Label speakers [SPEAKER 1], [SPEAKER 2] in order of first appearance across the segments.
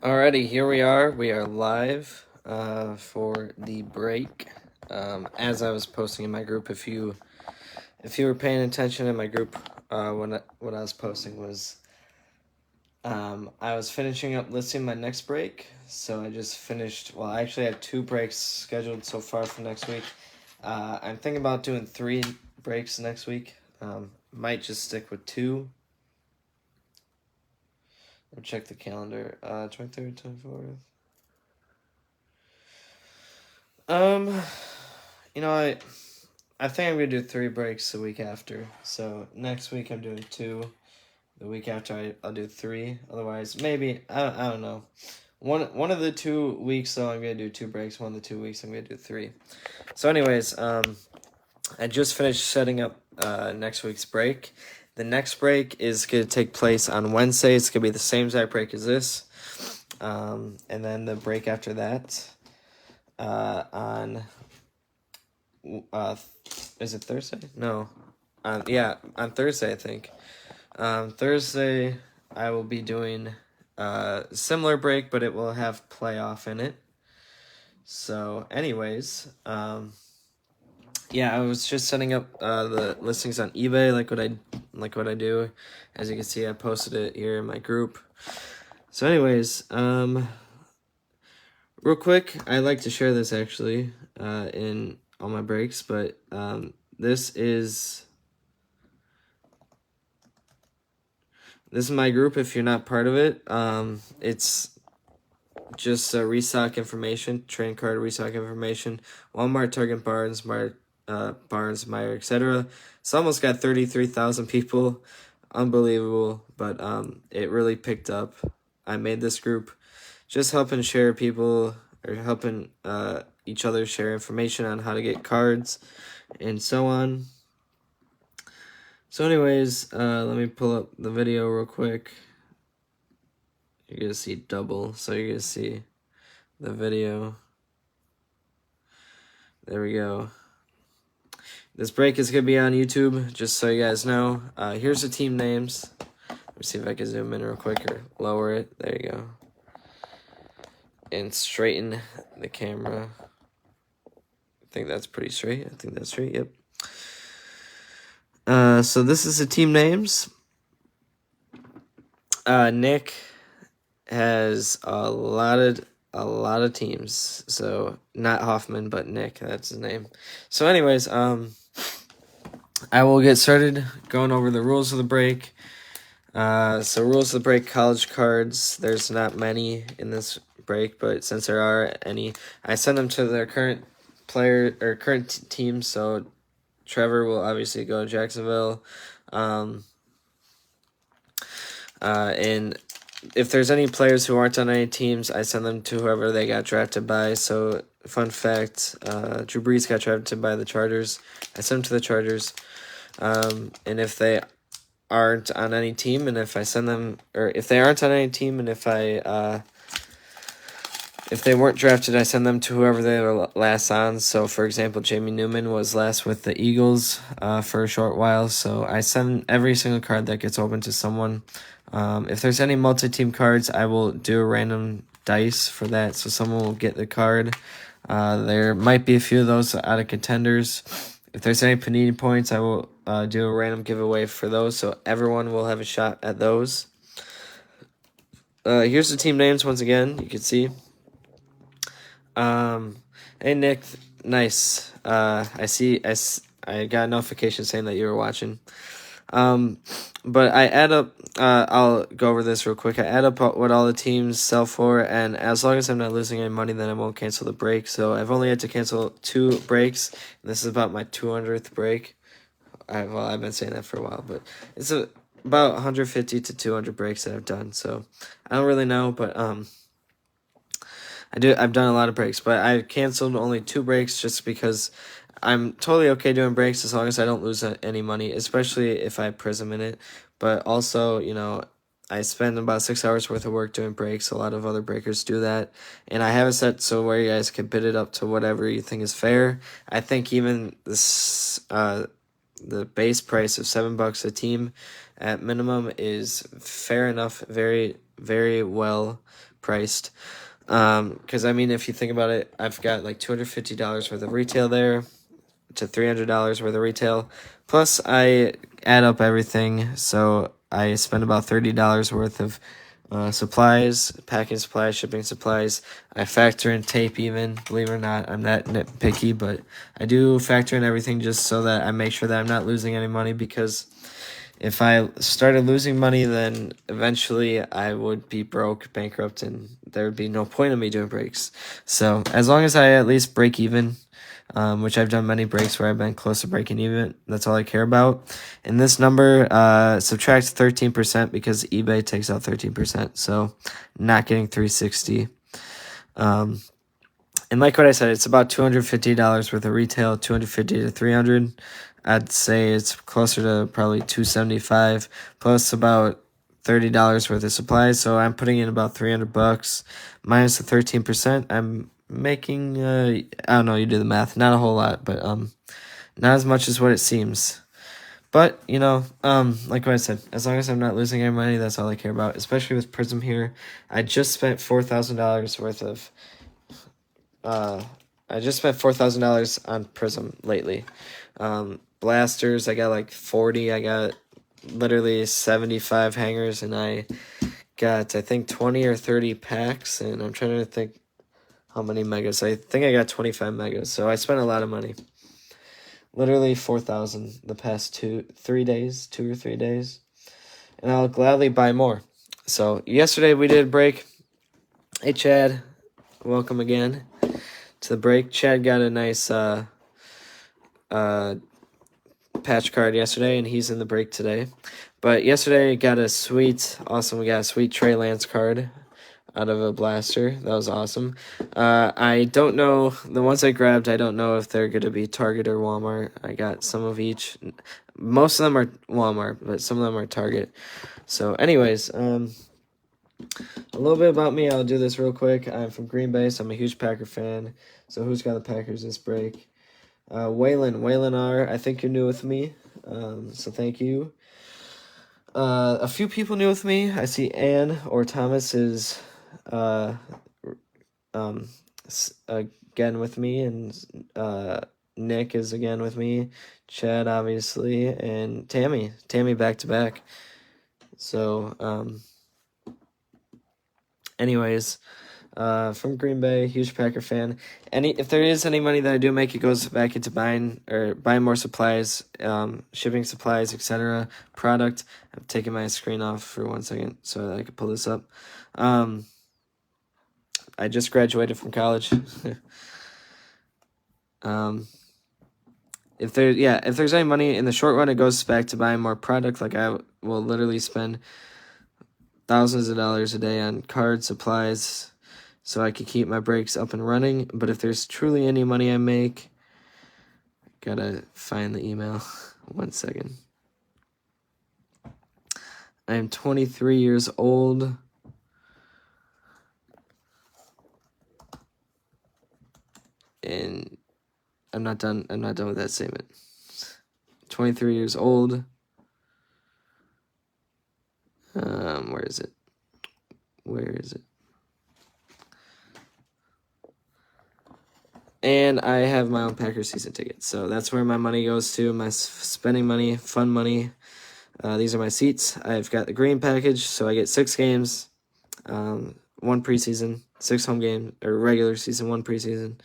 [SPEAKER 1] Alrighty, here we are. We are live for the break. As I was posting in my group, if you were paying attention in my group, what I was posting was I was finishing up listing my next break. So I just finished. Well, I actually have 2 breaks scheduled so far for next week. I'm thinking about doing 3 breaks next week. Might just stick with 2. Or check the calendar. 23rd, 24th. I think I'm gonna do 3 breaks the week after. So next week I'm doing 2. The week after I'll do 3. Otherwise, maybe I don't know. One of the 2 weeks though I'm gonna do 2 breaks. One of the 2 weeks I'm gonna do 3. So anyways, I just finished setting up next week's break. The next break is gonna take place on Wednesday. It's gonna be the same exact break as this. And then the break after that on is it Thursday? No. On Thursday, I think. Thursday, I will be doing a similar break, but it will have playoff in it. So, anyways, I was just setting up the listings on eBay, like what I do. As you can see, I posted it here in my group. So, anyways, real quick, I like to share this actually in all my breaks, but this is my group. If you're not part of it, it's just restock information, trading card restock information, Walmart, Target, Barnes, Meyer, etc. It's almost got 33,000 people. Unbelievable, but it really picked up. I made this group just helping share people, or helping each other share information on how to get cards and so on. So anyways, let me pull up the video real quick. You're going to see double, so you're going to see the video. There we go. This break is going to be on YouTube, just so you guys know. Here's the team names. Let me see if I can zoom in real quick or lower it. There you go. And straighten the camera. I think that's pretty straight. I think that's straight, yep. So this is the team names. Nick has a lot of teams. So not Hoffman, but Nick, that's his name. So anyways, I will get started going over the rules of the break. So rules of the break: college cards. There's not many in this break, but since there are any, I send them to their current player or current team. So Trevor will obviously go to Jacksonville. And if there's any players who aren't on any teams, I send them to whoever they got drafted by. So, fun fact, Drew Brees got drafted by the Chargers. I send them to the Chargers. And if they aren't on any team, and if I send them, or if they aren't on any team, and if they weren't drafted, I send them to whoever they were last on. So, for example, Jamie Newman was last with the Eagles for a short while. So, I send every single card that gets open to someone. If there's any multi-team cards, I will do a random dice for that. So, someone will get the card. There might be a few of those out of contenders. If there's any Panini points, I will do a random giveaway for those. So, everyone will have a shot at those. Here's the team names once again. You can see. Hey Nick, nice. I got a notification saying that you were watching. But I add up, I'll go over this real quick. I add up what all the teams sell for, and as long as I'm not losing any money, then I won't cancel the break. So I've only had to cancel 2 breaks, and this is about my 200th break. I've been saying that for a while, but it's about 150 to 200 breaks that I've done. So I don't really know, but I've done a lot of breaks, but I canceled only 2 breaks just because I'm totally okay doing breaks as long as I don't lose any money, especially if I prism in it. But also, I spend about 6 hours worth of work doing breaks. A lot of other breakers do that. And I have it set so where you guys can bid it up to whatever you think is fair. I think even this the base price of $7 a team at minimum is fair enough, very, very well priced. Because I mean, if you think about it, I've got like $250 worth of retail there to $300 worth of retail. Plus, I add up everything, so I spend about $30 worth of supplies, packing supplies, shipping supplies. I factor in tape even, believe it or not. I'm not nitpicky, but I do factor in everything just so that I make sure that I'm not losing any money, because if I started losing money, then eventually I would be broke, bankrupt, and there would be no point in me doing breaks. So as long as I at least break even, which I've done many breaks where I've been close to breaking even, that's all I care about. And this number subtracts 13% because eBay takes out 13%, so not getting 360. And like what I said, it's about $250 worth of retail, 250 to 300. I'd say it's closer to probably 275 plus about $30 worth of supplies. So I'm putting in about $300 minus the 13%. I'm making I don't know, you do the math, not a whole lot, but not as much as what it seems. But like what I said, as long as I'm not losing any money, that's all I care about. Especially with Prism here, I just spent $4,000 worth of on Prism lately. Blasters, I got like 40. I got literally 75 hangers, and I got, I think, 20 or 30 packs, and I'm trying to think how many megas. I think I got 25 megas, so I spent a lot of money. Literally 4,000 the past 2 or 3 days, and I'll gladly buy more. So yesterday we did a break. Hey Chad, welcome again to the break. Chad got a nice patch card yesterday, and he's in the break today. But yesterday got a sweet, awesome. We got a sweet Trey Lance card out of a blaster. That was awesome. I don't know, the ones I grabbed, I don't know if they're going to be Target or Walmart. I got some of each. Most of them are Walmart, but some of them are Target. So anyways, a little bit about me. I'll do this real quick. I'm from Green Bay, so I'm a huge Packer fan. So who's got the Packers this break? Waylon R., I think you're new with me, so thank you. A few people new with me. I see Ann or Thomas is again with me, and Nick is again with me, Chad obviously, and Tammy back to back. So anyways, from Green Bay, huge Packer fan. If there is any money that I do make, it goes back into buying more supplies, shipping supplies, etc. Product. I'm taking my screen off for 1 second so that I can pull this up. I just graduated from college. If there's any money in the short run, it goes back to buying more product. Like I will literally spend thousands of dollars a day on card supplies, so I could keep my breaks up and running. But if there's truly any money I make, gotta find the email. 1 second. I am 23 years old. And I'm not done with that statement. 23 years old. Where is it? And I have my own Packers season ticket. So that's where my money goes to, my spending money, fun money. These are my seats. I've got the green package, so I get 6 games, 1 preseason, 6 home games, or regular season, 1 preseason.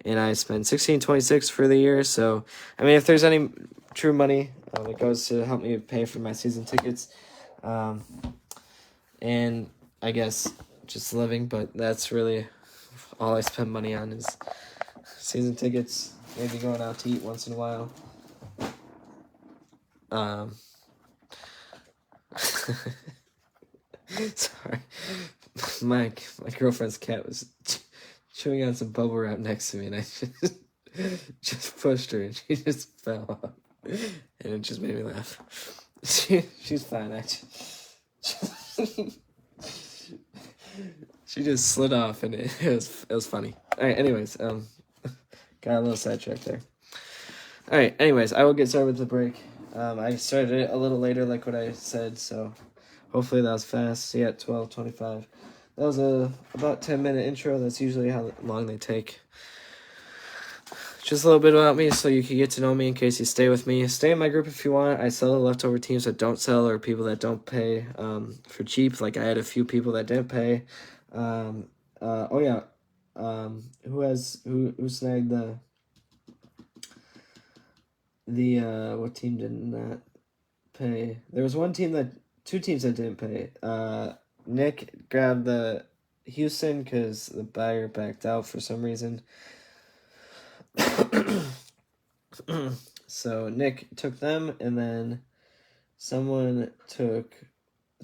[SPEAKER 1] And I spend $16.26 for the year. So, I mean, if there's any true money, it goes to help me pay for my season tickets. And I guess just living, but that's really all I spend money on is season tickets, maybe going out to eat once in a while. Sorry. My girlfriend's cat was chewing on some bubble wrap next to me, and I just pushed her, and she just fell off, and it just made me laugh. She's fine, actually. She just slid off, and it was funny. All right, anyways, got a little sidetracked there. All right, anyways, I will get started with the break. I started it a little later, like what I said, so hopefully that was fast. See, at 12:25. that was a about 10-minute intro. That's usually how long they take. Just a little bit about me so you can get to know me in case you stay with me. Stay in my group if you want. I sell the leftover teams that don't sell or people that don't pay for cheap. Like I had a few people that didn't pay. Who snagged the what team did not pay? There was two teams that didn't pay. Nick grabbed the Houston because the buyer backed out for some reason. So Nick took them, and then someone took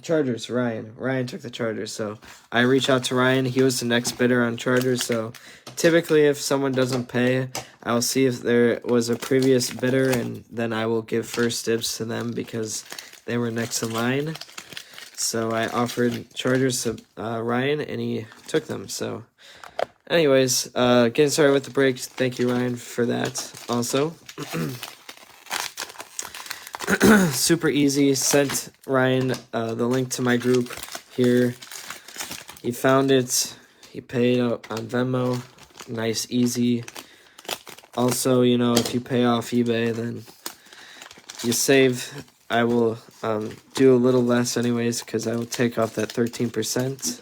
[SPEAKER 1] Chargers. Ryan took the Chargers. So I reach out to Ryan. He was the next bidder on Chargers. So typically, if someone doesn't pay, I'll see if there was a previous bidder, and then I will give first dibs to them because they were next in line. So I offered Chargers to Ryan, and he took them. So anyways, getting started with the break. Thank you, Ryan, for that also. Super easy. Sent Ryan the link to my group here. He found it. He paid on Venmo. Nice, easy. Also, if you pay off eBay, then you save. I will do a little less anyways because I will take off that 13%.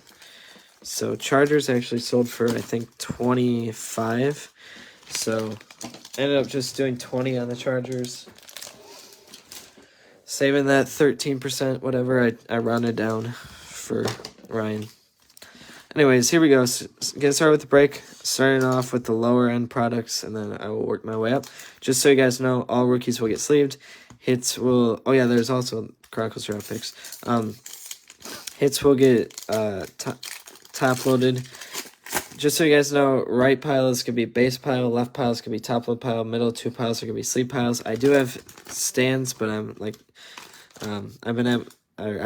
[SPEAKER 1] So Chargers actually sold for, I think, 25. So ended up just doing 20 on the Chargers. Saving that 13%, whatever, I rounded down for Ryan. Anyways, here we go. Get started with the break. Starting off with the lower end products, and then I will work my way up. Just so you guys know, all rookies will get sleeved. Hits will... Oh, yeah, there's also Chronicles draft picks. Hits will get top loaded. Just so you guys know, right pile is going to be base pile, left pile is going to be top load pile, middle two piles are going to be sleeve piles. I do have stands, but I'm like... I'm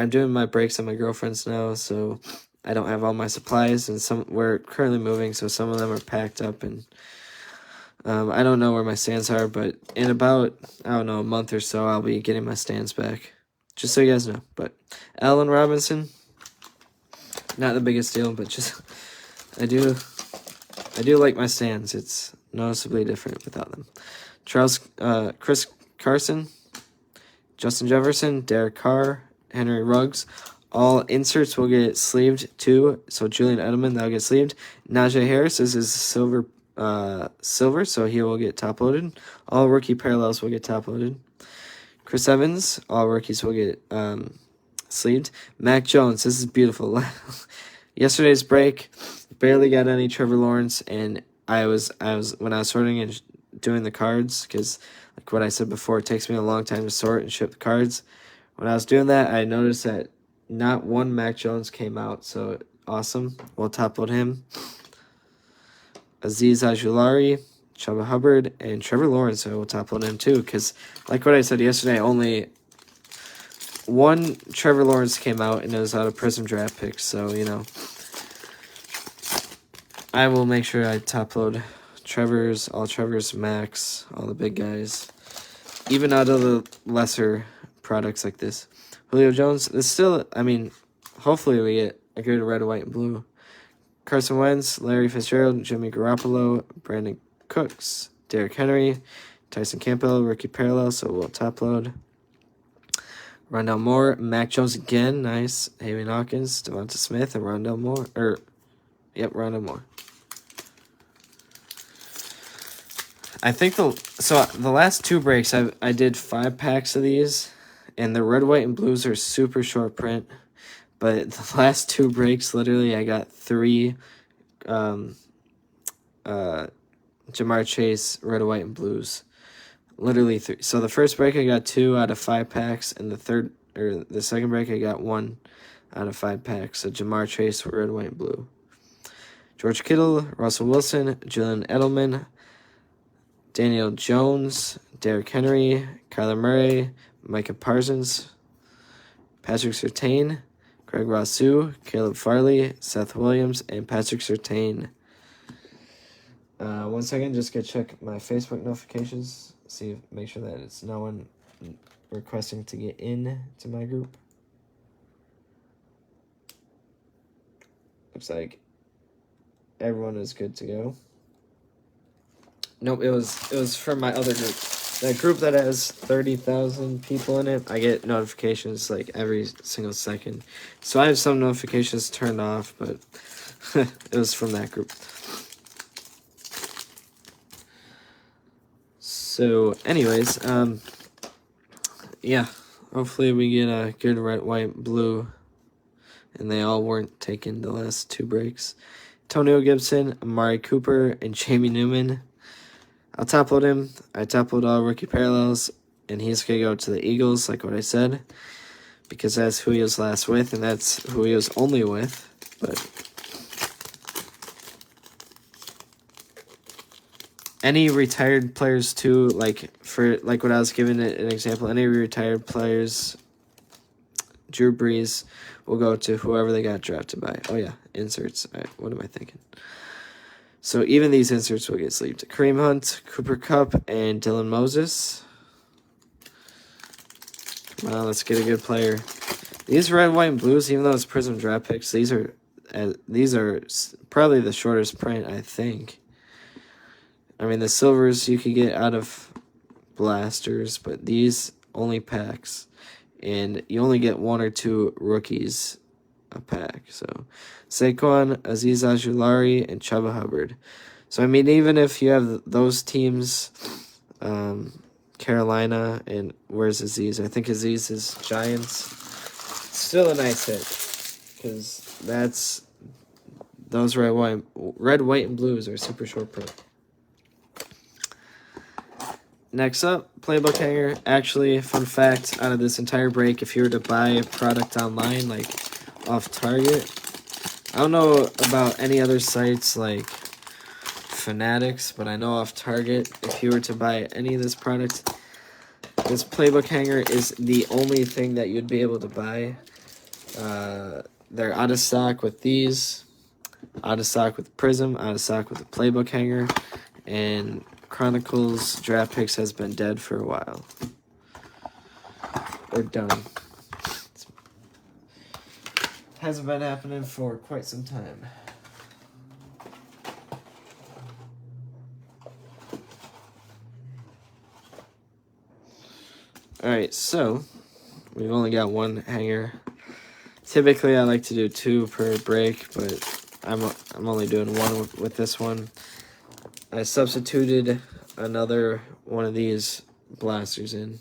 [SPEAKER 1] doing my breaks at my girlfriend's now, so I don't have all my supplies, and we're currently moving, so some of them are packed up, and I don't know where my stands are, but in about, a month or so, I'll be getting my stands back, just so you guys know. But Allen Robinson, not the biggest deal, but just, I do like my stands. It's noticeably different without them. Chris Carson, Justin Jefferson, Derek Carr, Henry Ruggs. All inserts will get sleeved too. So Julian Edelman, that'll get sleeved. Najee Harris is his silver, so he will get top loaded. All rookie parallels will get top loaded. Chris Evans, all rookies will get sleeved. Mac Jones, this is beautiful. Yesterday's break, barely got any Trevor Lawrence, and I was when I was sorting and doing the cards, because like what I said before, it takes me a long time to sort and ship the cards. When I was doing that, I noticed that not one Mac Jones came out, so awesome. We'll top load him. Azeez Ojulari, Chuba Hubbard, and Trevor Lawrence, so we'll top load him too, because like what I said yesterday, only one Trevor Lawrence came out, and it was out of Prism draft picks, so, I will make sure I top load all Trevor's, Max, all the big guys, even out of the lesser products like this. Julio Jones, this still, hopefully we get a good red, white, and blue. Carson Wentz, Larry Fitzgerald, Jimmy Garoppolo, Brandon Cooks, Derrick Henry, Tyson Campbell, rookie parallel, so we'll top load. Rondell Moore, Mac Jones again, nice. Hayden Hawkins, Devonta Smith, and Rondell Moore. Rondell Moore. I think the last two breaks, I did 5 packs of these, and the red, white, and blues are super short print. But the last 2 breaks, literally, I got 3 Jamar Chase red, white, and blues. Literally 3. So the first break, I got 2 out of 5 packs, and the second break, I got 1 out of 5 packs. So Jamar Chase red, white, and blue. George Kittle, Russell Wilson, Julian Edelman, Daniel Jones, Derrick Henry, Kyler Murray, Micah Parsons, Patrick Surtain, Greg Rousseau, Caleb Farley, Seth Williams, and Patrick Surtain. 1 second, just gonna check my Facebook notifications, make sure that it's no one requesting to get in to my group. Looks like everyone is good to go. Nope, it was from my other group. That group that has 30,000 people in it, I get notifications like every single second. So I have some notifications turned off, but it was from that group. So anyways, yeah, hopefully we get a good red, white, blue, and they all weren't taken the last 2 breaks. Antonio Gibson, Amari Cooper, and Jamie Newman. I'll top load him. I top load all rookie parallels, and he's going to go to the Eagles, like what I said, because that's who he was last with, and that's who he was only with. But any retired players too, like what I was giving it an example, any retired players, Drew Brees will go to whoever they got drafted by. Oh yeah, inserts. What am I thinking? So even these inserts will get sleeved. Kareem Hunt, Cooper Kupp, and Dylan Moses. Come on, let's get a good player. These red, white, and blues, even though it's Prism draft picks, these are probably the shortest print, I think. I mean, the silvers you could get out of blasters, but these only packs. And you only get 1 or 2 rookies a pack. So Saquon, Aziz Ojulari, and Chuba Hubbard. So I mean, even if you have those teams, Carolina, and where's Aziz? I think Aziz is Giants. Still a nice hit, because those red, white, and blues are super short print. Next up, Playbook Hanger. Actually, fun fact, out of this entire break, if you were to buy a product online, like off Target, I don't know about any other sites like Fanatics, but I know off Target, if you were to buy any of this product, this Playbook Hanger is the only thing that you'd be able to buy. They're out of stock with these, out of stock with Prism, out of stock with the Playbook Hanger, and Chronicles draft picks has been dead for a while. They're done. Hasn't been happening for quite some time. Alright, so we've only got 1 hanger. Typically I like to do 2 per break, but I'm only doing 1 with this one. I substituted another one of these blasters in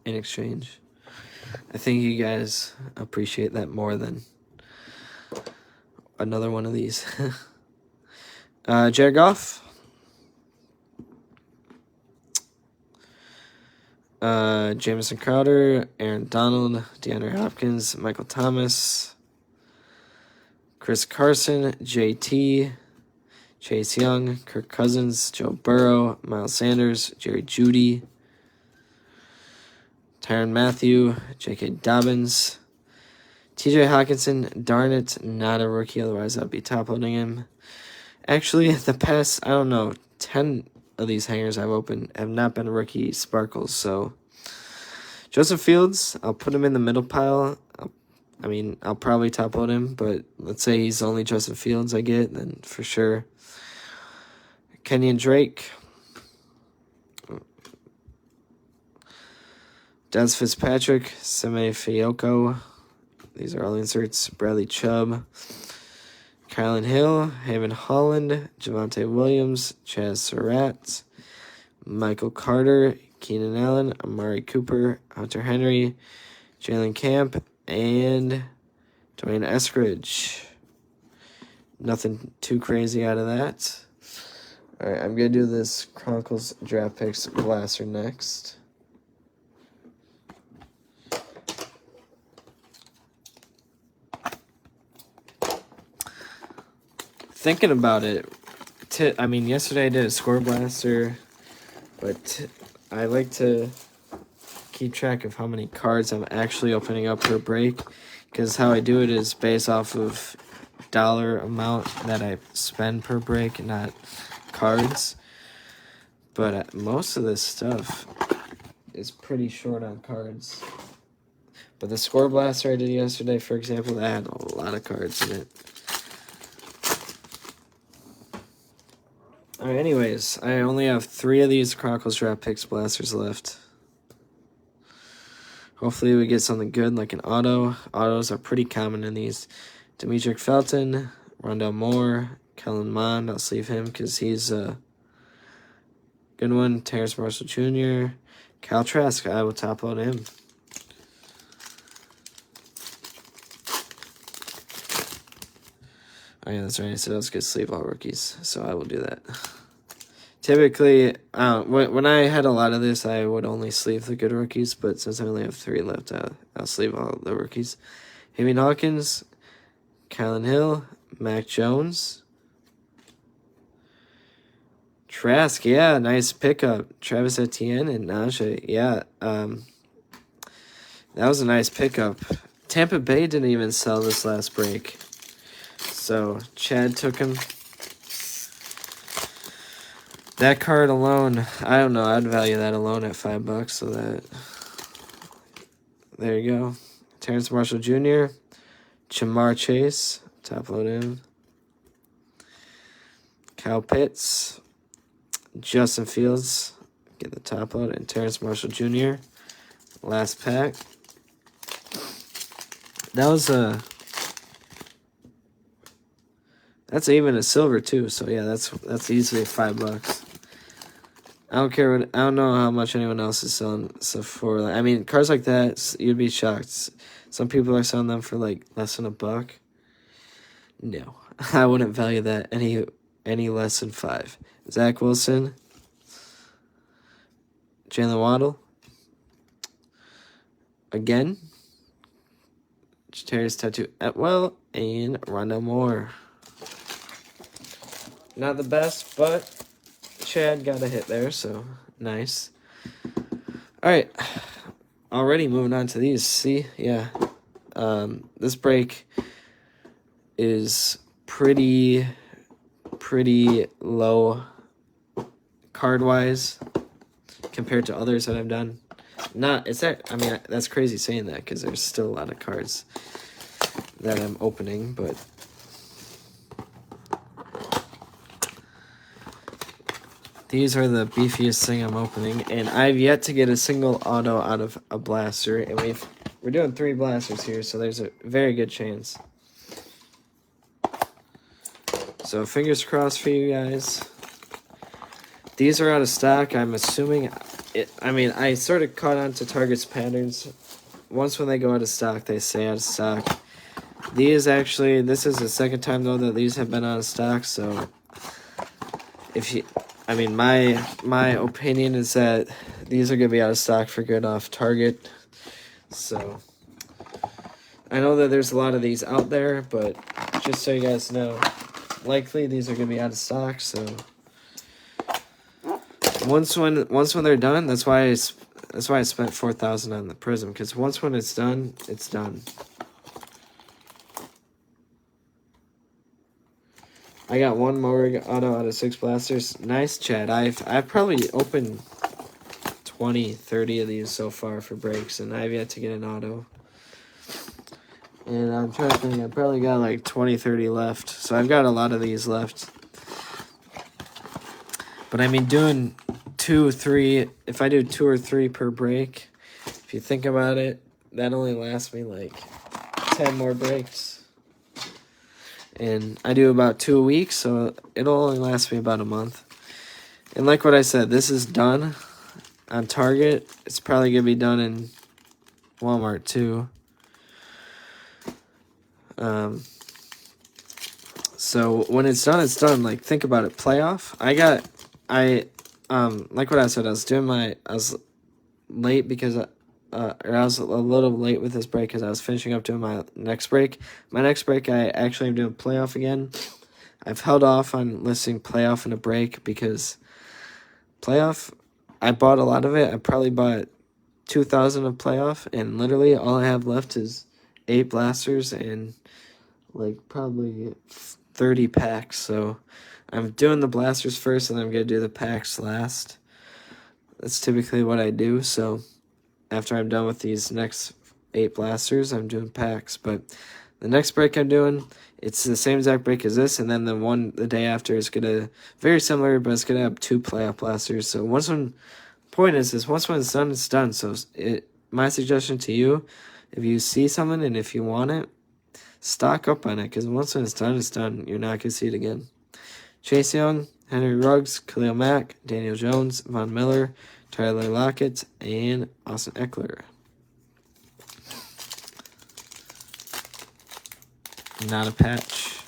[SPEAKER 1] exchange. I think you guys appreciate that more than another one of these. Jared Goff. Jamison Crowder, Aaron Donald, DeAndre Hopkins, Michael Thomas, Chris Carson, JT, Chase Young, Kirk Cousins, Joe Burrow, Miles Sanders, Jerry Jeudy, Tyrann Mathieu, J.K. Dobbins, T.J. Hawkinson. Darn it, not a rookie, otherwise I'd be top-loading him. Actually, the past, 10 of these hangers I've opened have not been rookie sparkles, so Joseph Fields, I'll put him in the middle pile. I'll probably top-load him, but let's say he's only Joseph Fields I get, then for sure. Kenyon Drake, Des Fitzpatrick, Sime Fiyoko, these are all inserts, Bradley Chubb, Kylan Hill, Haven Holland, Javonte Williams, Chaz Surratt, Michael Carter, Keenan Allen, Amari Cooper, Hunter Henry, Jalen Camp, and Dwayne Eskridge. Nothing too crazy out of that. Alright, I'm going to do this Chronicles Draft Picks Blaster next. Thinking about it, yesterday I did a score blaster, but I like to keep track of how many cards I'm actually opening up per break, because how I do it is based off of dollar amount that I spend per break, not cards. But most of this stuff is pretty short on cards. But the Score Blaster I did yesterday, for example, that had a lot of cards in it. Alright, anyways, I only have 3 of these Chronicles Draft Picks blasters left. Hopefully we get something good like an auto. Autos are pretty common in these. Demetric Felton, Rondell Moore, Kellen Mond. I'll sleeve him because he's a good one. Terrence Marshall Jr., Cal Trask. I will top load him. Oh yeah, that's right. I said I was going to sleeve all rookies, so I will do that. Typically, when I had a lot of this, I would only sleeve the good rookies, but since I only have 3 left, I'll sleeve all the rookies. Hayden Hawkins, Kylan Hill, Mac Jones, Trask, yeah, nice pickup. Travis Etienne and Najee, yeah, that was a nice pickup. Tampa Bay didn't even sell this last break, so Chad took him. That card alone, I don't know, I'd value that alone at $5, so that, there you go. Terrence Marshall Jr., Jamar Chase, top load him. Kyle Pitts, Justin Fields, get the top load, and Terrence Marshall Jr., last pack. That was that's even a silver too, so yeah, that's easily $5. I don't care I don't know how much anyone else is selling stuff for. I mean, cards like that, you'd be shocked. Some people are selling them for like less than $1. No, I wouldn't value that any less than $5. Zach Wilson, Jalen Waddle, again, Jatarius Tattoo Atwell, and Rondell Moore. Not the best, but Chad got a hit there, so nice. Alright, already moving on to these. See, yeah, this break is pretty low card-wise compared to others that I've done. I mean, that's crazy saying that because there's still a lot of cards that I'm opening, but these are the beefiest thing I'm opening, and I've yet to get a single auto out of a blaster, and we're doing 3 blasters here, so there's a very good chance. So fingers crossed for you guys. These are out of stock. I'm assuming I mean, I sort of caught on to Target's patterns. Once when they go out of stock, they say out of stock. This is the second time though that these have been out of stock, so my opinion is that these are going to be out of stock for good off Target. So I know that there's a lot of these out there, but just so you guys know, likely these are going to be out of stock. So once when they're done, that's why I spent $4,000 on the Prism, because once when it's done, it's done. I got 1 more auto out of 6 blasters. Nice, Chad. I've probably opened 20, 30 of these so far for breaks, and I've yet to get an auto. And I'm trying to think, I probably got like 20, 30 left. So I've got a lot of these left. But I mean, doing 2, 3, if I do 2 or 3 per break, if you think about it, that only lasts me like 10 more breaks. And I do about 2 a week, so it'll only last me about a month. And like what I said, this is done on Target. It's probably going to be done in Walmart too. So when it's done, it's done. Like, think about it. Playoff. Like what I said, I was late because I was a little late with this break because I was finishing up doing my next break. My next break, I actually am doing playoff again. I've held off on listing playoff in a break because playoff, I bought a lot of it. I probably bought 2,000 of playoff, and literally all I have left is 8 blasters and like probably 30 packs. So I'm doing the blasters first, and I'm going to do the packs last. That's typically what I do, so after I'm done with these next 8 blasters. I'm doing packs, but the next break I'm doing, it's the same exact break as this, and then the day after is gonna very similar, but it's gonna have 2 playoff blasters. So once one point is this, once one's done, it's done. So my suggestion to you, if you see something and if you want it, stock up on it, because once it's done, it's done. You're not gonna see it again. Chase Young, Henry Ruggs, Khalil Mack, Daniel Jones, Von Miller, Tyler Lockett, and Austin Eckler. Not a patch.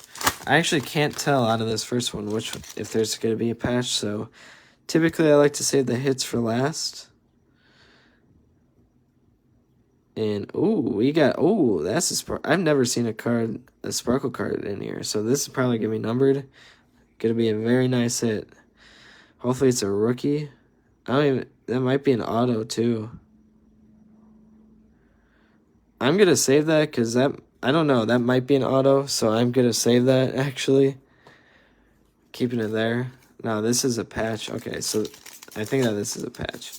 [SPEAKER 1] I actually can't tell out of this first one if there's going to be a patch, so typically I like to save the hits for last. And, that's a spark. I've never seen a sparkle card in here, so this is probably going to be numbered. Going to be a very nice hit. Hopefully it's a rookie. That might be an auto too. I'm going to save that because I don't know, that might be an auto, so I'm going to save that actually. Keeping it there. No, this is a patch. Okay, so I think that this is a patch.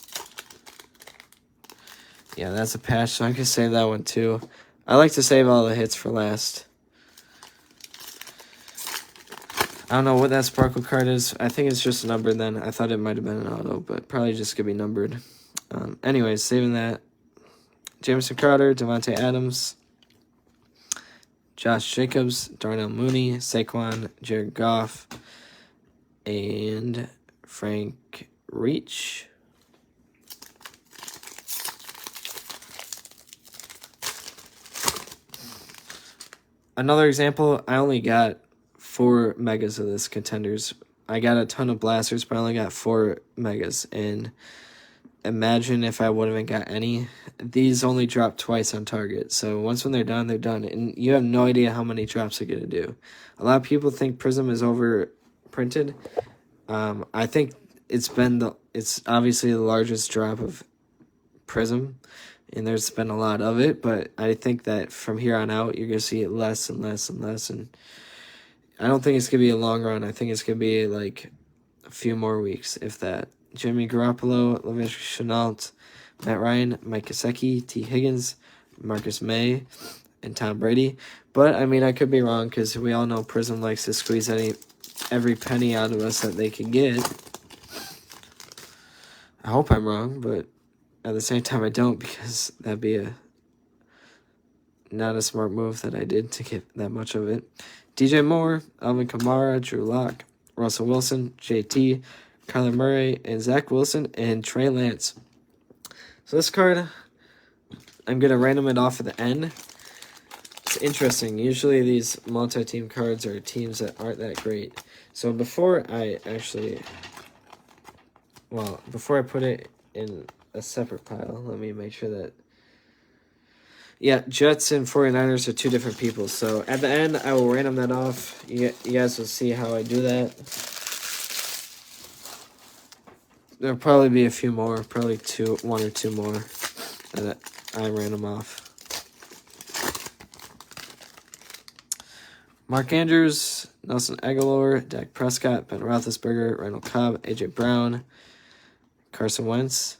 [SPEAKER 1] Yeah, that's a patch, so I can save that one too. I like to save all the hits for last. I don't know what that sparkle card is. I think it's just numbered then. I thought it might have been an auto, but probably just going to be numbered. Anyways, saving that. Jamison Crowder, Devontae Adams, Josh Jacobs, Darnell Mooney, Saquon, Jared Goff, and Frank Reich. Another example, I only got 4 megas of this Contenders. I got a ton of blasters, but I only got 4 megas. And imagine if I wouldn't have got any. These only drop twice on target. So once when they're done, they're done. And you have no idea how many drops they're going to do. A lot of people think Prism is over printed. I think it's obviously the largest drop of Prism. And there's been a lot of it, but I think that from here on out, you're going to see it less and less and less. And I don't think it's going to be a long run. I think it's going to be like a few more weeks, if that. Jimmy Garoppolo, Laviska Shenault, Matt Ryan, Mike Gesicki, T. Higgins, Marcus May, and Tom Brady. But, I mean, I could be wrong because we all know Prism likes to squeeze every penny out of us that they can get. I hope I'm wrong, but at the same time, I don't, because that'd be not a smart move that I did to get that much of it. DJ Moore, Alvin Kamara, Drew Lock, Russell Wilson, JT, Kyler Murray, and Zach Wilson, and Trey Lance. So this card, I'm going to random it off at the end. It's interesting. Usually these multi-team cards are teams that aren't that great. So before I put it in a separate pile, let me make sure that, yeah, Jets and 49ers are 2 different people. So at the end, I will random that off. You guys will see how I do that. There'll probably be a few more, probably 1 or 2 more that I random off. Mark Andrews, Nelson Aguilar, Dak Prescott, Ben Roethlisberger, Randall Cobb, A.J. Brown, Carson Wentz.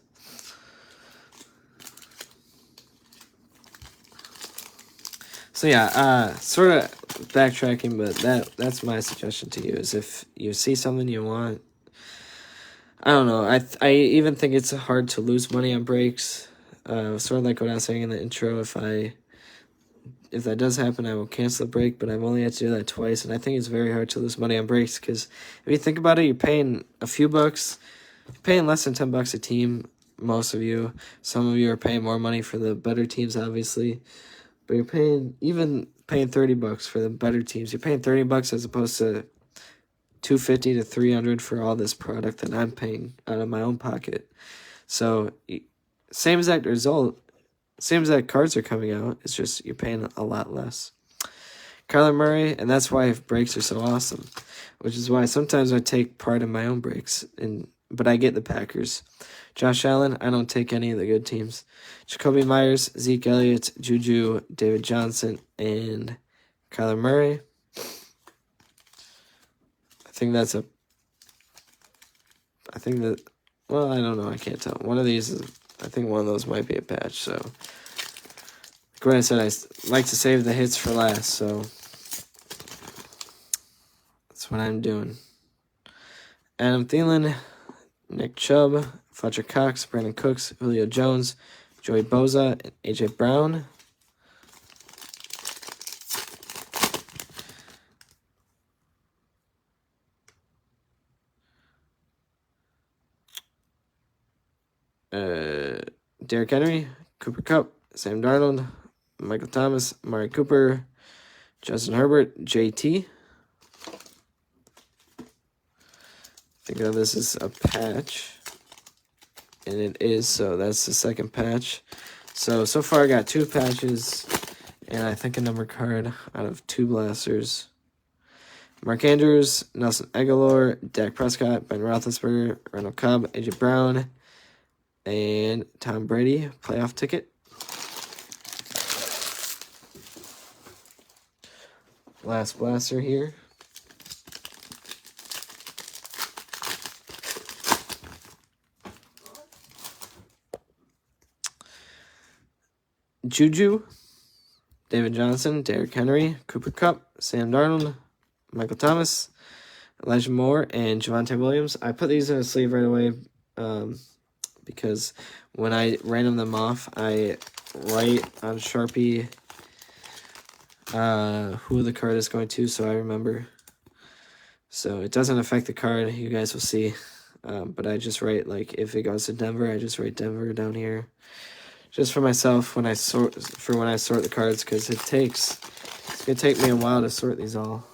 [SPEAKER 1] So yeah, sort of backtracking, but that's my suggestion to you, is if you see something you want, I don't know, I even think it's hard to lose money on breaks. Sort of like what I was saying in the intro, if that does happen, I will cancel the break, but I've only had to do that twice, and I think it's very hard to lose money on breaks, because if you think about it, you're paying a few bucks, you're paying less than $10 a team, most of you. Some of you are paying more money for the better teams, obviously, but you're paying $30 for the better teams. You're paying $30 as opposed to $250 to $300 for all this product that I'm paying out of my own pocket. So same exact result, same exact cards are coming out. It's just you're paying a lot less. Kyler Murray, and that's why breaks are so awesome, which is why sometimes I take part in my own breaks, but I get the Packers. Josh Allen, I don't take any of the good teams. Jacoby Myers, Zeke Elliott, Juju, David Johnson, and Kyler Murray. I don't know, I can't tell. I think one of those might be a patch, so what I said, like to save the hits for last, so that's what I'm doing. Adam Thielen, Nick Chubb, Fletcher Cox, Brandon Cooks, Julio Jones, Joey Bosa, and A.J. Brown. Derrick Henry, Cooper Kupp, Sam Darnold, Michael Thomas, Amari Cooper, Justin Herbert, JT. I think that this is a patch. And it is, so that's the second patch. So far I got 2 patches, and I think a number card out of 2 blasters. Mark Andrews, Nelson Aguilar, Dak Prescott, Ben Roethlisberger, Randall Cobb, A.J. Brown, and Tom Brady, playoff ticket. Last blaster here. Juju, David Johnson, Derrick Henry, Cooper Kupp, Sam Darnold, Michael Thomas, Elijah Moore, and Javonte Williams. I put these in a sleeve right away because when I random them off, I write on Sharpie who the card is going to, so I remember. So it doesn't affect the card, you guys will see. But I just write, like, if it goes to Denver, I just write Denver down here. Just for myself when I sort the cards, because it's gonna take me a while to sort these all.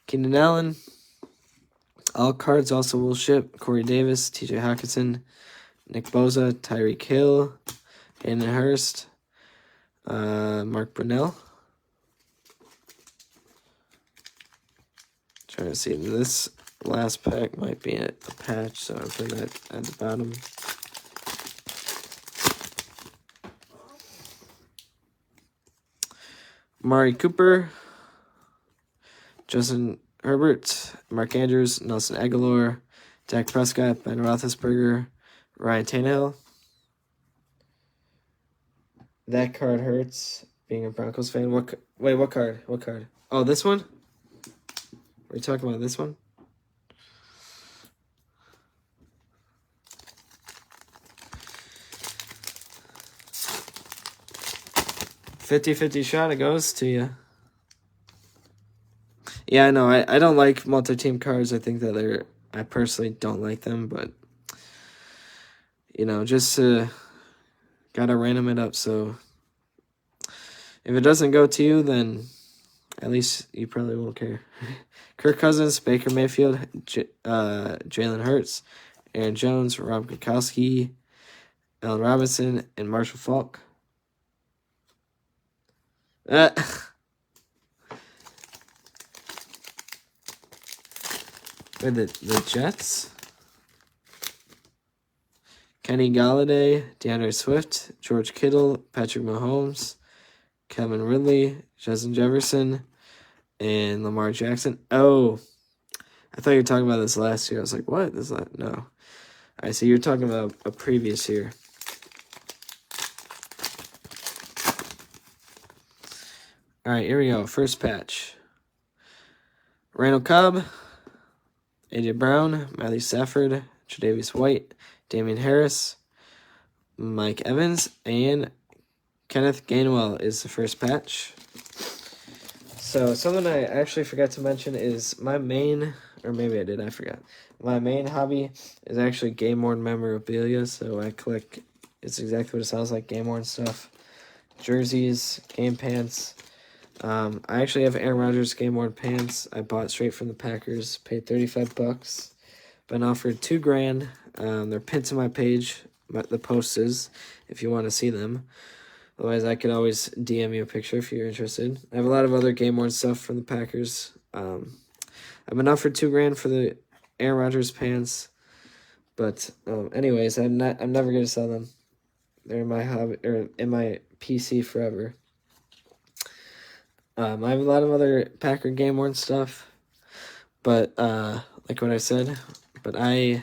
[SPEAKER 1] Keenan Allen, all cards also will ship. Corey Davis, T.J. Hockenson, Nick Bosa, Tyreek Hill, Hayden Hurst, Mark Brunell. Trying to see, this last pack might be a patch, so I'm putting that at the bottom. Amari Cooper, Justin Herbert, Mark Andrews, Nelson Aguilar, Dak Prescott, Ben Roethlisberger, Ryan Tannehill. That card hurts, being a Broncos fan. Wait, what card? What card? Oh, this one? Are you talking about this one? $50-50 shot, it goes to you. Yeah, no, I don't like multi-team cards. I think that I personally don't like them, but, you know, just gotta random it up, so if it doesn't go to you, then at least you probably won't care. Kirk Cousins, Baker Mayfield, Jalen Hurts, Aaron Jones, Rob Gronkowski, Allen Robinson, and Marshall Faulk. Wait, the Jets? Kenny Galladay, DeAndre Swift, George Kittle, Patrick Mahomes, Kevin Ridley, Justin Jefferson, and Lamar Jackson. Oh, I thought you were talking about this last year. I was like, what? No. I see you're talking about a previous year. All right, here we go. First patch. Randall Cobb, A.J. Brown, Matthew Stafford, Tre'Davious White, Damian Harris, Mike Evans, and Kenneth Gainwell is the first patch. So something I actually forgot to mention is my main, or maybe I did, I forgot. My main hobby is actually game-worn memorabilia, so I collect, it's exactly what it sounds like, game-worn stuff. Jerseys, game pants. I actually have Aaron Rodgers game-worn pants. I bought straight from the Packers, paid $35. Been offered $2,000. They're pinned to my page, the post is, if you want to see them. Otherwise, I could always DM you a picture if you're interested. I have a lot of other game-worn stuff from the Packers. I've been offered $2,000 for the Aaron Rodgers pants, but anyways, I'm never gonna sell them. They're in my hobby, or in my PC forever. I have a lot of other Packer game-worn stuff, but like what I said, but I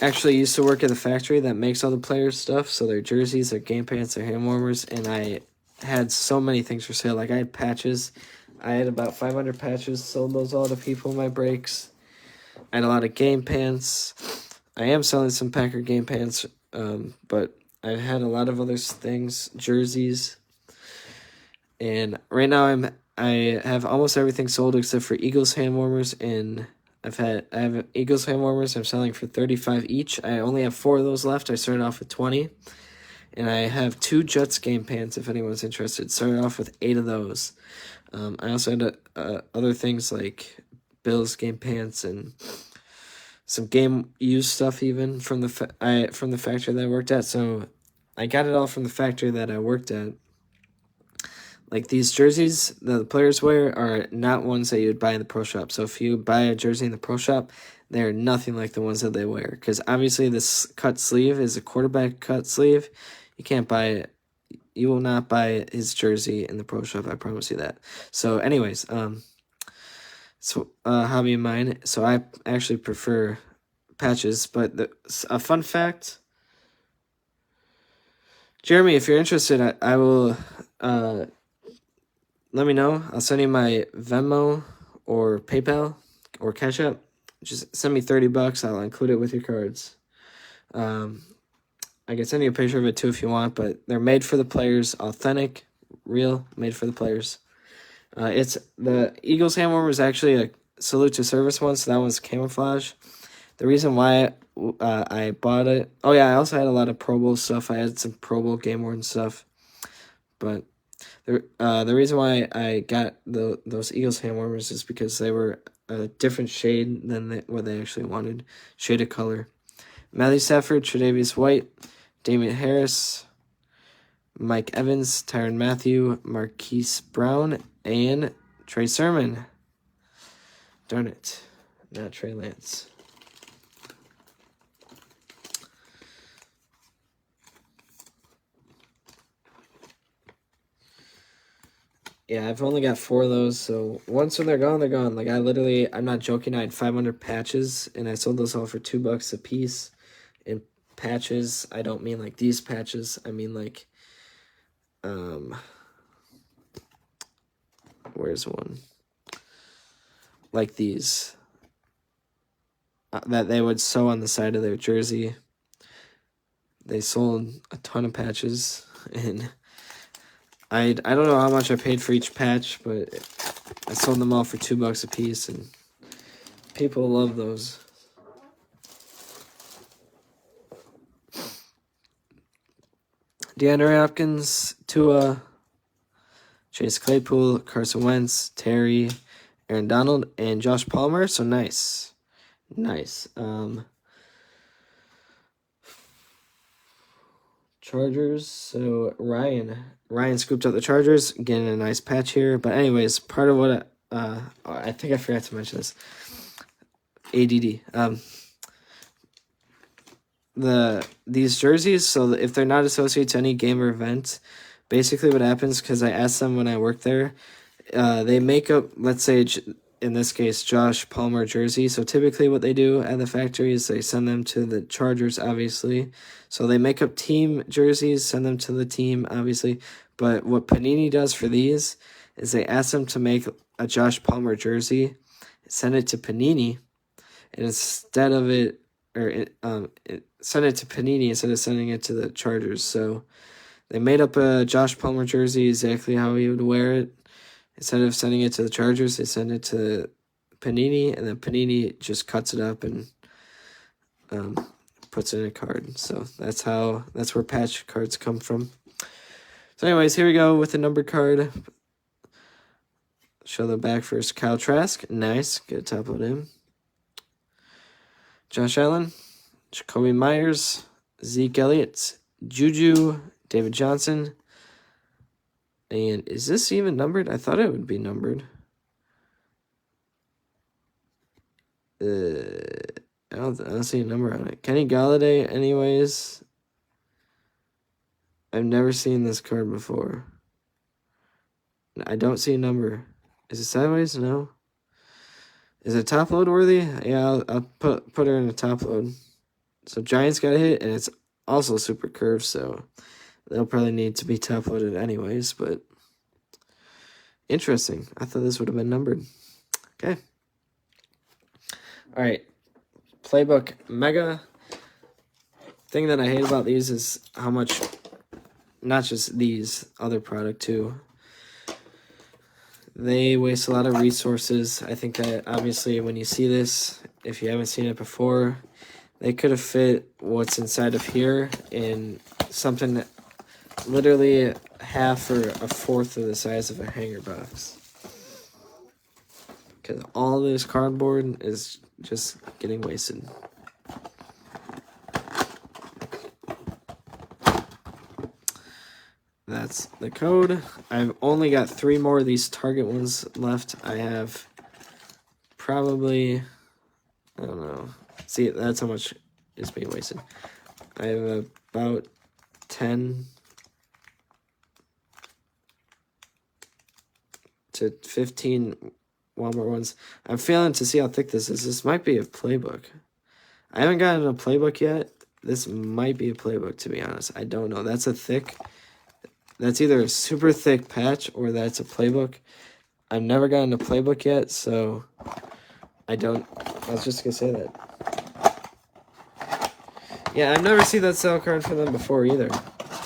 [SPEAKER 1] actually used to work at the factory that makes all the players' stuff. So their jerseys, their game pants, their hand warmers, and I had so many things for sale. Like I had patches. I had about 500 patches. Sold those all to people in my breaks. I had a lot of game pants. I am selling some Packer game pants, but I had a lot of other things, jerseys, and right now I have almost everything sold except for Eagles hand warmers, and I have Eagles hand warmers I'm selling for $35 each. I only have 4 of those left. I started off with 20, and I have 2 Jets game pants if anyone's interested. Started off with 8 of those. I also had other things like Bills game pants and some game used stuff even from the factory that I worked at. So I got it all from the factory that I worked at. Like these jerseys that the players wear are not ones that you would buy in the pro shop. So if you buy a jersey in the pro shop, they're nothing like the ones that they wear. Because obviously this cut sleeve is a quarterback cut sleeve. You can't buy it. You will not buy his jersey in the pro shop. I promise you that. So anyways, hobby of mine. So I actually prefer patches. But a fun fact, Jeremy, if you're interested, I will let me know. I'll send you my Venmo or PayPal or Cash App. Just send me $30. I'll include it with your cards. I can send you a picture of it too if you want, but they're made for the players, authentic, real, made for the players. It's the Eagles hand warmer is actually a salute to service one, so that one's camouflage. The reason why I bought it, oh yeah, I also had a lot of Pro Bowl stuff. I had some Pro Bowl game worn stuff, but the reason why I got those Eagles hand warmers is because they were a different shade than what they actually wanted, shade of color. Matthew Stafford, Tre'Davious White, Damian Harris, Mike Evans, Tyrann Mathieu, Marquise Brown, and Trey Sermon. Darn it, not Trey Lance. Yeah, I've only got 4 of those, so once when they're gone, they're gone. Like, I'm not joking, I had 500 patches, and I sold those all for $2 a piece. And patches, I don't mean like these patches, I mean like, where's one? Like these. That they would sew on the side of their jersey. They sold a ton of patches, and I don't know how much I paid for each patch, but I sold them all for $2 a piece, and people love those. DeAndre Hopkins, Tua, Chase Claypool, Carson Wentz, Terry, Aaron Donald, and Josh Palmer. So nice. Nice. Chargers. So Ryan scooped up the Chargers, getting a nice patch here. But anyways, part of what I think I forgot to mention this. ADD. These jerseys, so if they're not associated to any game or event, basically what happens, because I asked them when I worked there, they make up, let's say, in this case, Josh Palmer jersey. So typically what they do at the factory is they send them to the Chargers, obviously. So they make up team jerseys, send them to the team, obviously. But what Panini does for these is they ask them to make a Josh Palmer jersey, send it to Panini, and instead of it, send it to Panini instead of sending it to the Chargers. So they made up a Josh Palmer jersey exactly how he would wear it. Instead of sending it to the Chargers, they send it to Panini, and then Panini just cuts it up and puts it in a card. So that's where patch cards come from. So anyways, here we go with the numbered card. Show the back first. Kyle Trask, nice, good top load him. Josh Allen, Jacoby Myers, Zeke Elliott, Juju, David Johnson. And is this even numbered? I thought it would be numbered. I don't see a number on it. Kenny Galladay, anyways. I've never seen this card before. I don't see a number. Is it sideways? No. Is it top load worthy? Yeah, I'll put her in a top load. So Giants got a hit, and it's also super curved, so they'll probably need to be top-loaded anyways, but interesting. I thought this would have been numbered. Okay. All right. Playbook Mega. Thing that I hate about these is how much, not just these, other product too, they waste a lot of resources. I think that obviously when you see this, if you haven't seen it before, they could have fit what's inside of here in something that literally half or a fourth of the size of a hanger box. Because all this cardboard is just getting wasted. That's the code. I've only got 3 more of these Target ones left. I have probably, I don't know. See, that's how much is being wasted. I have about 10 to 15 Walmart ones. I'm failing to see how thick this is. This might be a playbook. I haven't gotten a playbook yet. This might be a playbook, to be honest. I don't know. That's a thick... That's either a super thick patch or that's a playbook. I've never gotten a playbook yet, so I was just going to say that. Yeah, I've never seen that sale card for them before either.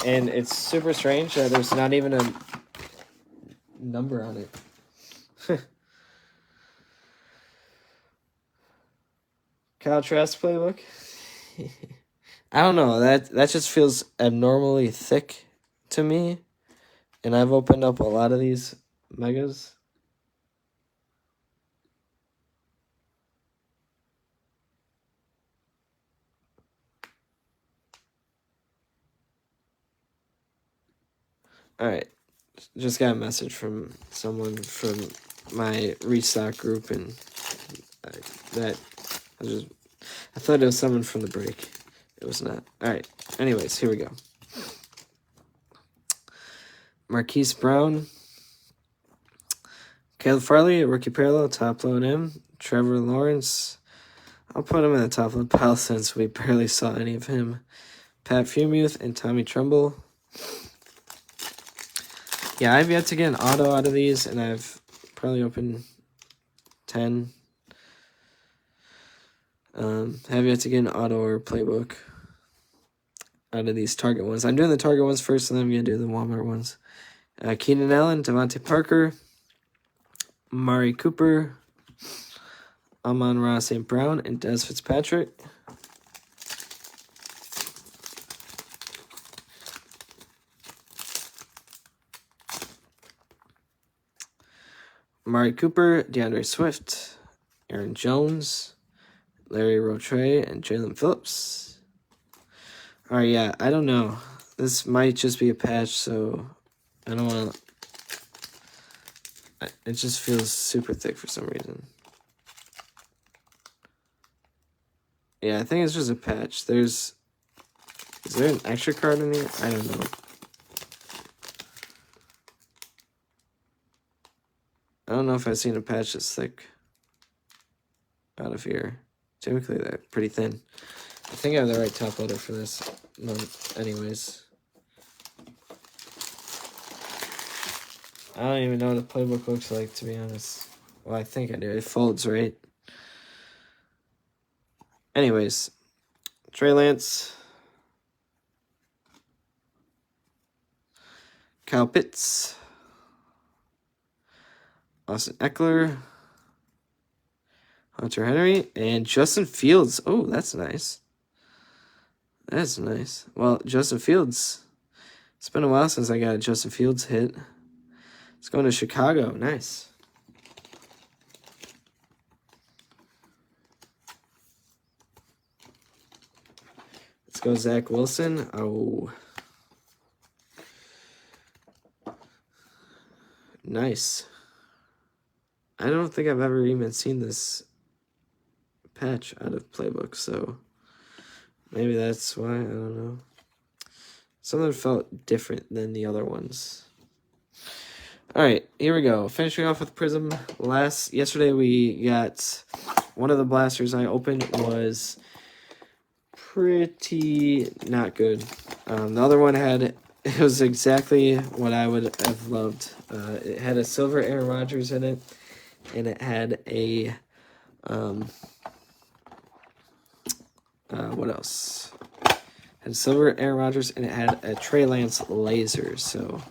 [SPEAKER 1] And it's super strange that there's not even a number on it. Kyle Trask playbook. I don't know. That just feels abnormally thick to me, and I've opened up a lot of these megas. All right, just got a message from someone from my restock group, and I thought it was someone from the break. It was not. All right. Anyways, here we go. Marquise Brown, Caleb Farley, rookie parallel, top load him. Trevor Lawrence, I'll put him in the top load pile since we barely saw any of him. Pat Fremuth and Tommy Trumbull. Yeah, I've yet to get an auto out of these, and I've probably opened 10. Have yet to get an auto or playbook out of these Target ones. I'm doing the Target ones first, and then I'm going to do the Walmart ones. Keenan Allen, Devontae Parker, Mari Cooper, Amon-Ra St. Brown, and Des Fitzpatrick. Mari Cooper, DeAndre Swift, Aaron Jones, Larry Rotre, and Jalen Phillips. All right, yeah, I don't know. This might just be a patch, so I don't want to... It just feels super thick for some reason. Yeah, I think it's just a patch. Is there an extra card in here? I don't know. I don't know if I've seen a patch that's thick out of here. Typically, they're pretty thin. I think I have the right top loader for this month anyways. I don't even know what a playbook looks like, to be honest. Well, I think I do. It folds, right? Anyways, Trey Lance, Kyle Pitts, Austin Eckler, Hunter Henry, and Justin Fields. Oh, that's nice. That's nice. Well, Justin Fields. It's been a while since I got a Justin Fields hit. It's going to Chicago. Nice. Let's go Zach Wilson. Oh. Nice. I don't think I've ever even seen this patch out of Playbook, so maybe that's why. I don't know. Something felt different than the other ones. All right, here we go. Finishing off with Prism. Yesterday we got one of the blasters I opened was pretty not good. The other one it was exactly what I would have loved. It had a silver Aaron Rodgers in it, and it had a what else? It had silver Aaron Rodgers, and it had a Trey Lance laser. So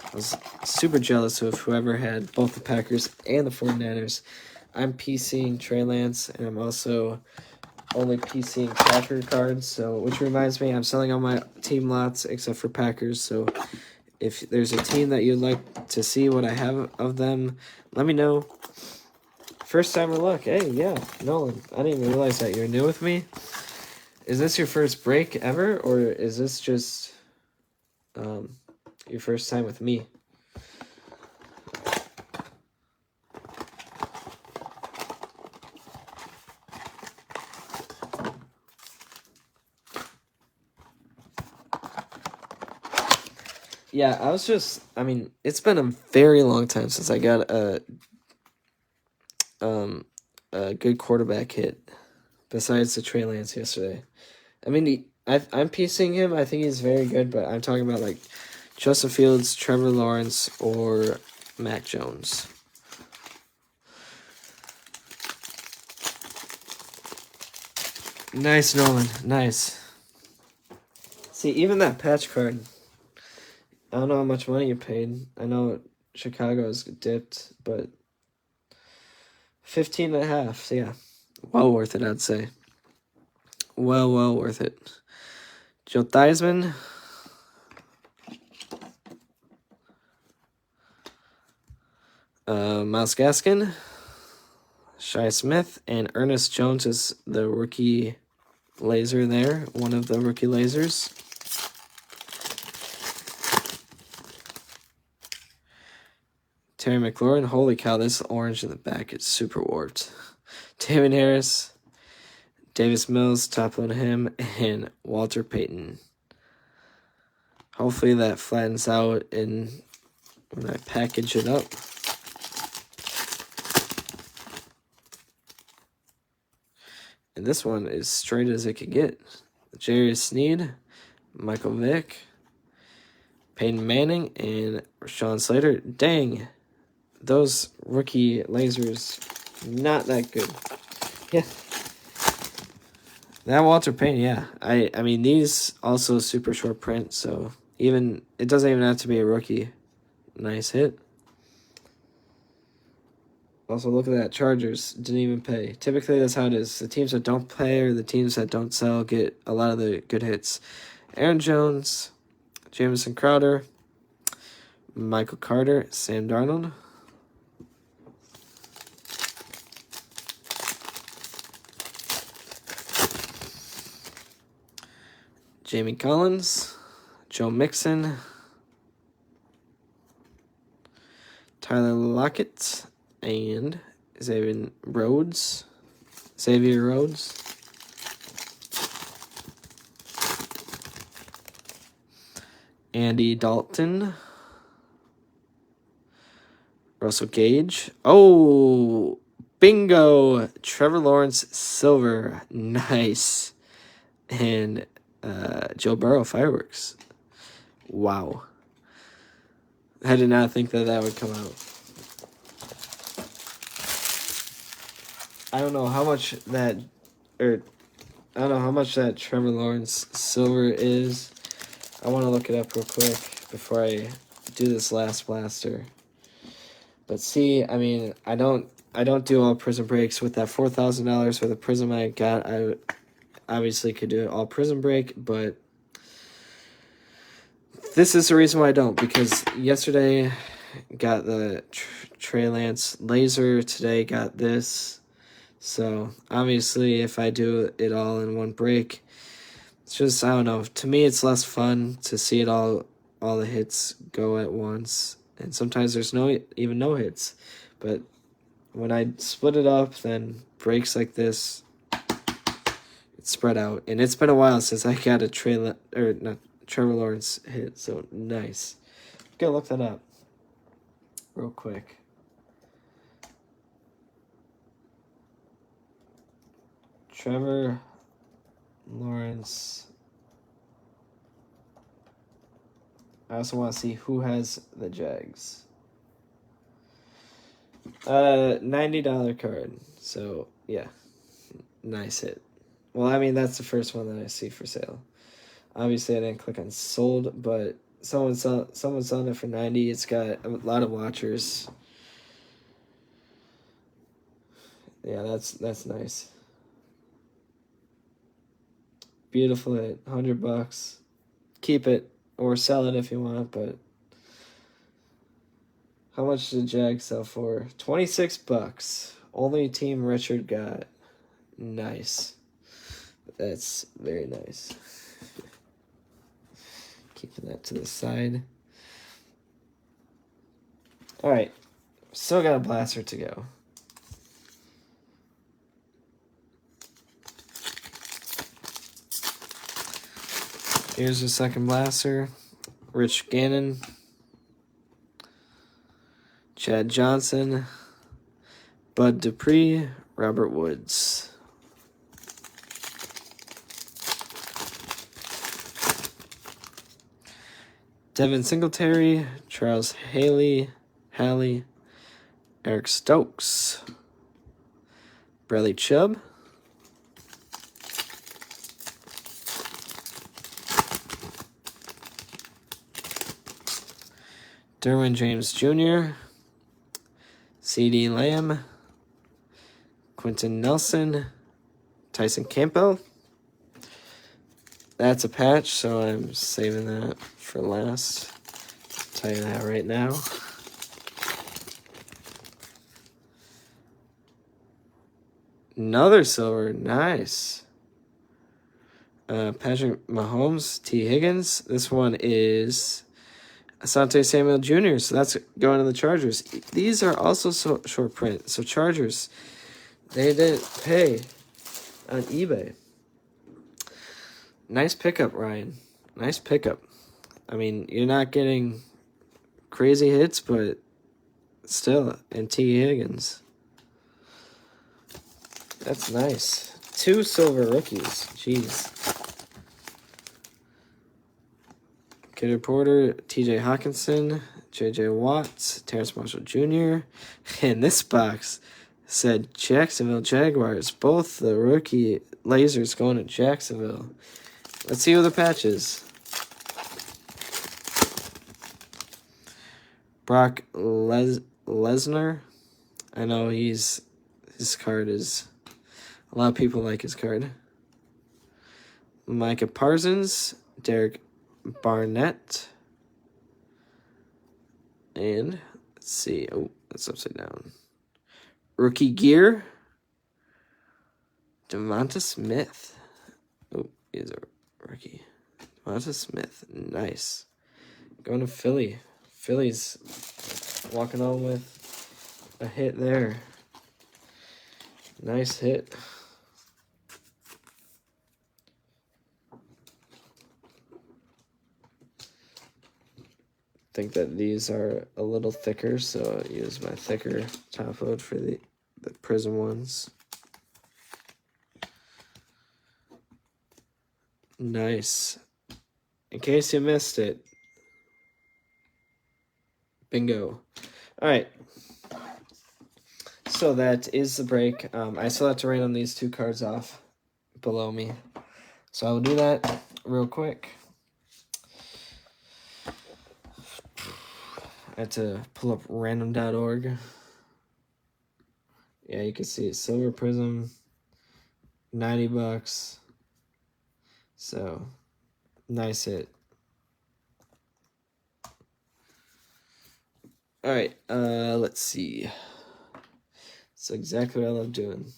[SPEAKER 1] I was super jealous of whoever had both the Packers and the 49ers. I'm PCing Trey Lance, and I'm also only PCing Packer cards. So, which reminds me, I'm selling all my team lots except for Packers. So, if there's a team that you'd like to see what I have of them, let me know. First time of luck. Hey, yeah, Nolan. I didn't even realize that you're new with me. Is this your first break ever, or is this just your first time with me? Yeah, I mean, it's been a very long time since I got a good quarterback hit, besides the Trey Lance yesterday. I mean, I'm piecing him. I think he's very good, but I'm talking about, like, Justin Fields, Trevor Lawrence, or Mac Jones. Nice, Nolan. Nice. See, even that patch card, I don't know how much money you paid. I know Chicago's dipped, but 15.5, so yeah. Well worth it, I'd say. Well worth it. Joe Theismann. Miles Gaskin. Shai Smith. And Ernest Jones is the rookie laser there. One of the rookie lasers. Terry McLaurin. Holy cow, this orange in the back is super warped. Damon Harris. Davis Mills, top on him, and Walter Payton. Hopefully that flattens out when I package it up. And this one is straight as it could get. Jerry Sneed, Michael Vick, Peyton Manning, and Rashawn Slater. Dang, those rookie lasers, not that good. Yeah. That Walter Payton, yeah. I mean, these also super short print, so it doesn't even have to be a rookie. Nice hit. Also, look at that. Chargers didn't even pay. Typically, that's how it is. The teams that don't pay or the teams that don't sell get a lot of the good hits. Aaron Jones, Jamison Crowder, Michael Carter, Sam Darnold. Jamie Collins, Joe Mixon, Tyler Lockett, and Xavier Rhodes. Andy Dalton. Russell Gage. Oh, bingo. Trevor Lawrence silver. Nice. And Joe Burrow fireworks. Wow. I did not think that would come out. I don't know how much that Trevor Lawrence silver is. I want to look it up real quick before I do this last blaster. But see, I mean, I don't do all Prism breaks. With that $4,000 for the Prism I got, I obviously could do it all Prism break, but this is the reason why I don't, because yesterday got the Trey Lance laser, today got this. So obviously if I do it all in one break, it's just, I don't know, to me it's less fun to see it all the hits go at once, and sometimes there's even no hits. But when I split it up, then breaks like this, it's spread out. And it's been a while since I got a Trevor Lawrence hit, so nice. I'm gonna look that up real quick. Trevor Lawrence. I also want to see who has the Jags. $90 card. So yeah, nice hit. Well, I mean that's the first one that I see for sale. Obviously, I didn't click on sold, but someone's selling it for 90. It's got a lot of watchers. Yeah, that's nice. Beautiful hit. $100. Keep it or sell it if you want, but how much did Jag sell for? $26. Only Team Richard got. Nice. That's very nice. Keeping that to the side. All right. Still got a blaster to go. Here's the second blaster. Rich Gannon. Chad Johnson. Bud Dupree. Robert Woods. Devin Singletary. Charles Halley. Eric Stokes. Bradley Chubb. Derwin James Jr., C.D. Lamb, Quentin Nelson, Tyson Campbell. That's a patch, so I'm saving that for last. I'll tell you that right now. Another silver, nice. Patrick Mahomes, T. Higgins. This one is Asante Samuel Jr., so that's going to the Chargers. These are also short print. So Chargers, they didn't pay on eBay. Nice pickup, Ryan. Nice pickup. I mean, you're not getting crazy hits, but still, and T. Higgins. That's nice. 2 silver rookies. Jeez. Kidder Porter, TJ Hawkinson, JJ Watts, Terrence Marshall Jr. And this box said Jacksonville Jaguars. Both the rookie lasers going to Jacksonville. Let's see who the patch is. Brock Lesnar. I know his card is... A lot of people like his card. Micah Parsons, Derek Barnett, and let's see. Oh, that's upside down. Rookie gear. Devonta Smith. Oh, he's a rookie. Devonta Smith, nice. Going to Philly. Philly's walking on with a hit there. Nice hit. Think that these are a little thicker, so I'll use my thicker top load for the Prism ones. Nice. In case you missed it, bingo. All right. So that is the break. I still have to random these 2 cards off below me. So I will do that real quick. I had to pull up random.org. Yeah, you can see it. Silver Prism, $90. So, nice hit. All right, let's see. It's exactly what I love doing.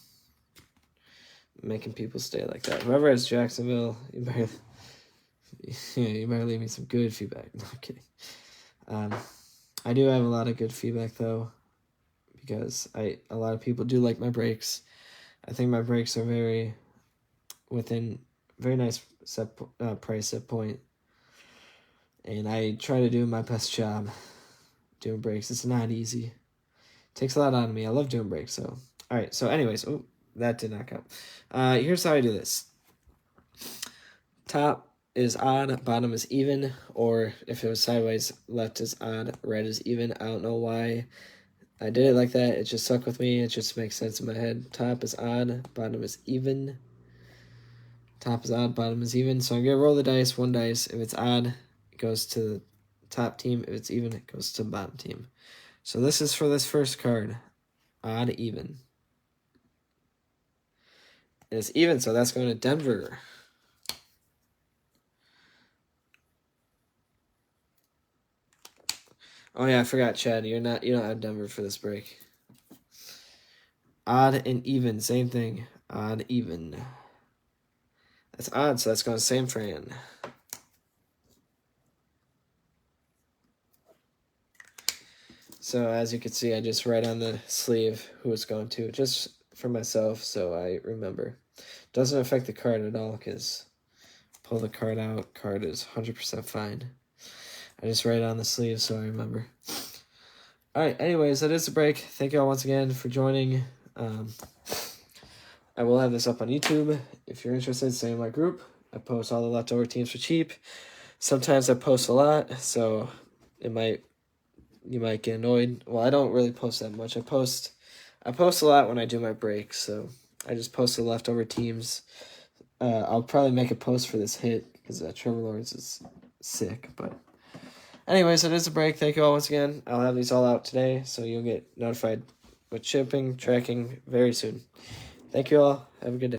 [SPEAKER 1] Making people stay like that. Whoever has Jacksonville, you better leave me some good feedback. No, I'm kidding. I do have a lot of good feedback though, because a lot of people do like my breaks. I think my breaks are very nice price set point, and I try to do my best job doing breaks. It's not easy. It takes a lot out of me. I love doing breaks. So all right. So anyways, that did not count. Here's how I do this. top is odd, bottom is even, or if it was sideways, left is odd, right is even. I don't know why I did it like that. It just stuck with me. It just makes sense in my head. Top is odd, bottom is even. Top is odd, bottom is even. So I'm going to roll the dice, one dice. If it's odd, it goes to the top team. If it's even, it goes to the bottom team. So this is for this first card. Odd, even. And it's even, so that's going to Denver. Oh yeah, I forgot, Chad. You don't have Denver for this break. Odd and even, same thing. Odd, even. That's odd, so that's going to San Fran. So as you can see, I just write on the sleeve who it's going to, just for myself, so I remember. Doesn't affect the card at all, because pull the card out, card is 100% fine. I just write it on the sleeve so I remember. Alright, anyways, that is the break. Thank you all once again for joining. I will have this up on YouTube. If you're interested, stay in my group. I post all the leftover teams for cheap. Sometimes I post a lot, so you might get annoyed. Well, I don't really post that much. I post a lot when I do my breaks, so I just post the leftover teams. I'll probably make a post for this hit because Trevor Lawrence is sick. But anyways, it is a break. Thank you all once again. I'll have these all out today, so you'll get notified with shipping, tracking very soon. Thank you all. Have a good day.